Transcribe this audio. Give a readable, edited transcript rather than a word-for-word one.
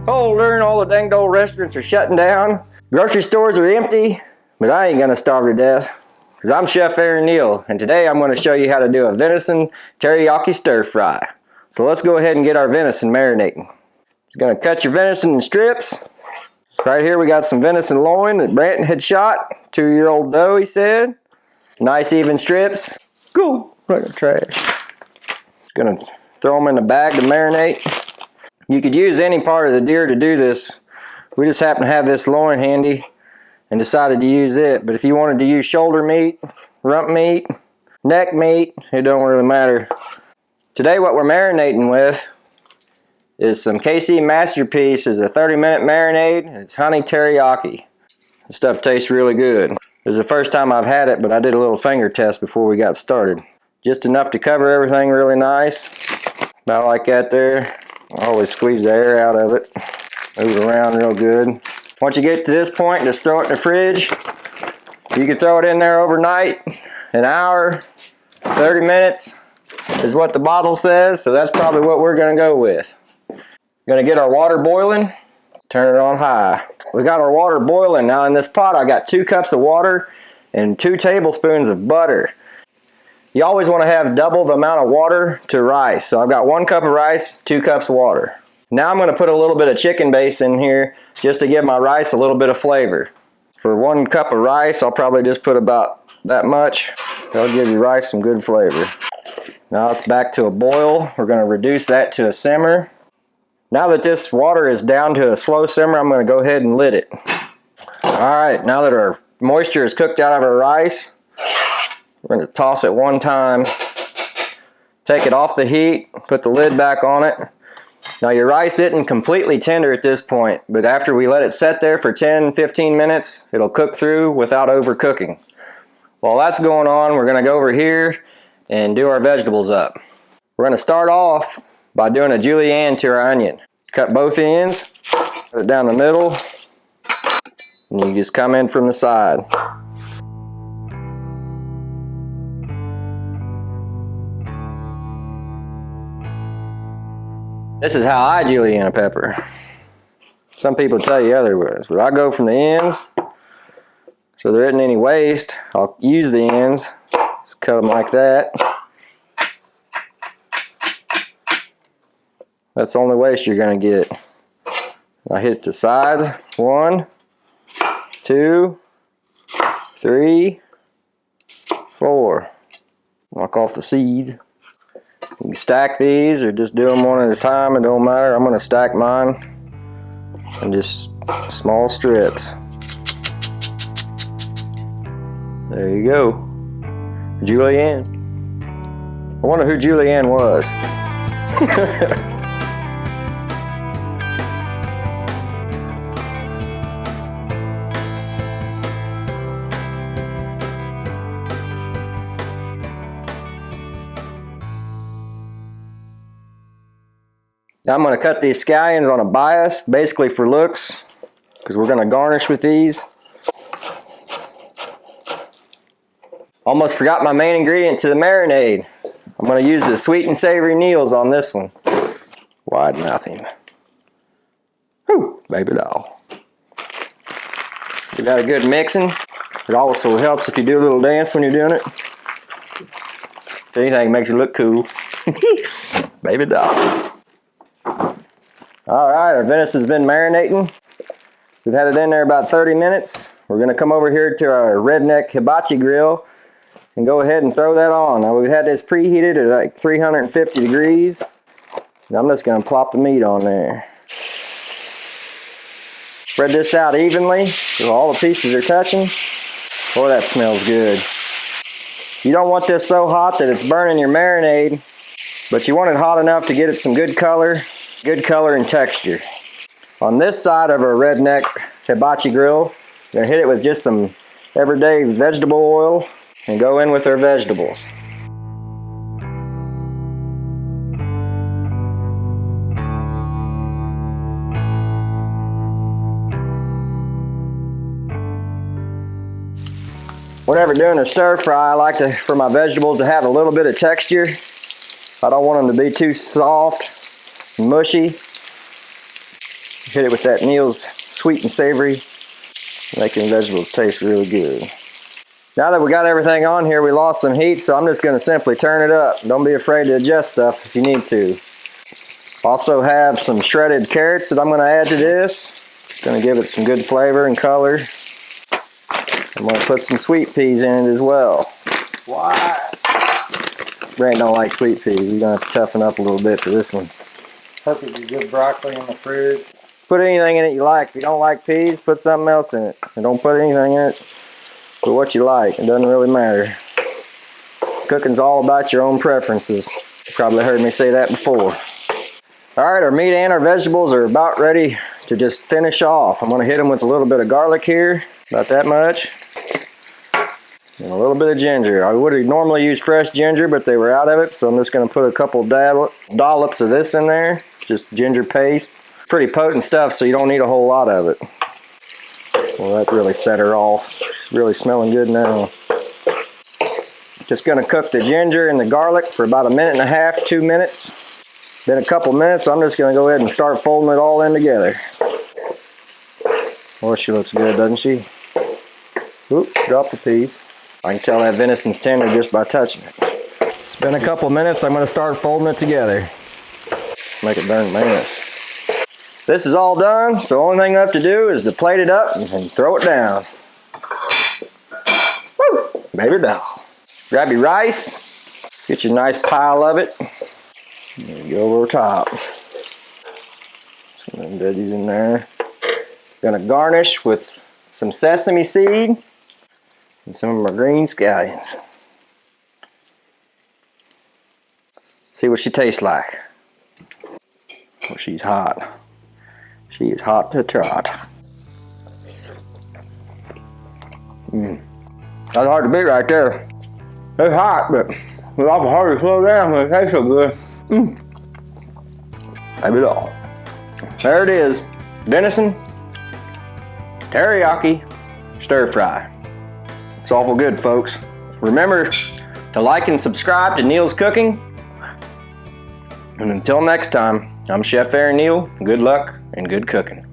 colder and all the dang old restaurants are shutting down. Grocery stores are empty, but I ain't gonna starve to death because I'm Chef Neale, and today I'm going to show you how to do a venison teriyaki stir fry. So let's go ahead and get our venison marinating. Just gonna cut your venison in strips. Right here we got some venison loin that Branton had shot. 2-year-old doe, he said. Nice even strips. Cool, right in the trash. Just gonna throw them in the bag to marinate. You could use any part of the deer to do this. We just happen to have this loin handy and decided to use it. But if you wanted to use shoulder meat, rump meat, neck meat, it don't really matter. Today what we're marinating with is some KC Masterpiece. Is a 30-minute marinade. It's honey teriyaki. This stuff tastes really good. This is the first time I've had it, but I did a little finger test before we got started. Just enough to cover everything really nice. About like that there. I always squeeze the air out of it. Move it around real good. Once you get to this point, just throw it in the fridge. You can throw it in there overnight, an hour, 30 minutes is what the bottle says, so that's probably what we're gonna go with. Gonna get our water boiling, turn it on high. We got our water boiling. Now in this pot I got 2 cups of water and 2 tablespoons of butter. You always want to have double the amount of water to rice. So I've got 1 cup of rice, 2 cups of water. Now I'm going to put a little bit of chicken base in here just to give my rice a little bit of flavor. For 1 cup of rice, I'll probably just put about that much. That'll give your rice some good flavor. Now it's back to a boil. We're going to reduce that to a simmer. Now that this water is down to a slow simmer, I'm going to go ahead and lid it. Alright, now that our moisture is cooked out of our rice, we're going to toss it one time, take it off the heat, put the lid back on it. Now your rice isn't completely tender at this point, but after we let it set there for 10-15 minutes, it'll cook through without overcooking. While that's going on, we're going to go over here and do our vegetables up. We're going to start off by doing a julienne to our onion. Cut both ends, put it down the middle, and you just come in from the side. This is how I julienne a pepper. Some people tell you otherwise, but I go from the ends so there isn't any waste. I'll use the ends, just cut them like that. That's the only waste you're going to get. I hit the sides. 1, 2, 3, 4. Knock off the seeds. You can stack these or just do them one at a time, it don't matter. I'm going to stack mine in just small strips. There you go. Julienne. I wonder who Julienne was. Now I'm going to cut these scallions on a bias, basically for looks, because we're going to garnish with these. Almost forgot my main ingredient to the marinade. I'm going to use the sweet and savory Neales on this one. Wide mouthing. Whew, baby doll. Give that a good mixing. It also helps if you do a little dance when you're doing it. If anything, it makes you look cool. Baby doll. Alright, our venison's been marinating. We've had it in there about 30 minutes. We're going to come over here to our redneck hibachi grill and go ahead and throw that on. Now we've had this preheated at like 350 degrees. And I'm just going to plop the meat on there. Spread this out evenly so all the pieces are touching. Boy, that smells good. You don't want this so hot that it's burning your marinade, but you want it hot enough to get it some good color and texture. On this side of our redneck hibachi grill, we're going to hit it with just some everyday vegetable oil and go in with our vegetables. Whenever doing a stir fry, I like for my vegetables to have a little bit of texture. I don't want them to be too soft and mushy. Hit it with that Neale's sweet and savory, making vegetables taste really good. Now that we got everything on here, we lost some heat, so I'm just going to simply turn it up. Don't be afraid to adjust stuff if you need to. Also have some shredded carrots that I'm going to add to this. Going to give it some good flavor and color. I'm going to put some sweet peas in it as well. Why? Brant don't like sweet peas. You're going to have to toughen up a little bit for this one. Hope it's good broccoli in the fridge. Put anything in it you like. If you don't like peas, put something else in it. And don't put anything in it. Put what you like. It doesn't really matter. Cooking's all about your own preferences. You probably heard me say that before. Alright, our meat and our vegetables are about ready to just finish off. I'm going to hit them with a little bit of garlic here. About that much. And a little bit of ginger. I would have normally used fresh ginger, but they were out of it. So I'm just going to put a couple dollops of this in there. Just ginger paste. Pretty potent stuff, so you don't need a whole lot of it. Well, that really set her off. Really smelling good now. Just gonna cook the ginger and the garlic for about 1.5 minutes, 2 minutes. Then a couple minutes, I'm just gonna go ahead and start folding it all in together. Oh, she looks good, doesn't she? Oop, drop the peas. I can tell that venison's tender just by touching it. It's been a couple minutes, I'm gonna start folding it together. Make it burn minutes. This is all done, so the only thing I have to do is to plate it up and throw it down. Woo! Baby doll. Grab your rice, get your nice pile of it. There you go over top. Some of them veggies in there. Gonna garnish with some sesame seed and some of my green scallions. See what she tastes like. Oh, she's hot. She is hot to trot. That's hard to beat right there. It's hot, but it's awful hard to slow down when it tastes so good. Maybe it all. There it is. Venison Teriyaki Stir Fry. It's awful good, folks. Remember to like and subscribe to Neale's Cooking. And until next time, I'm Chef Aaron Neale. Good luck and good cooking.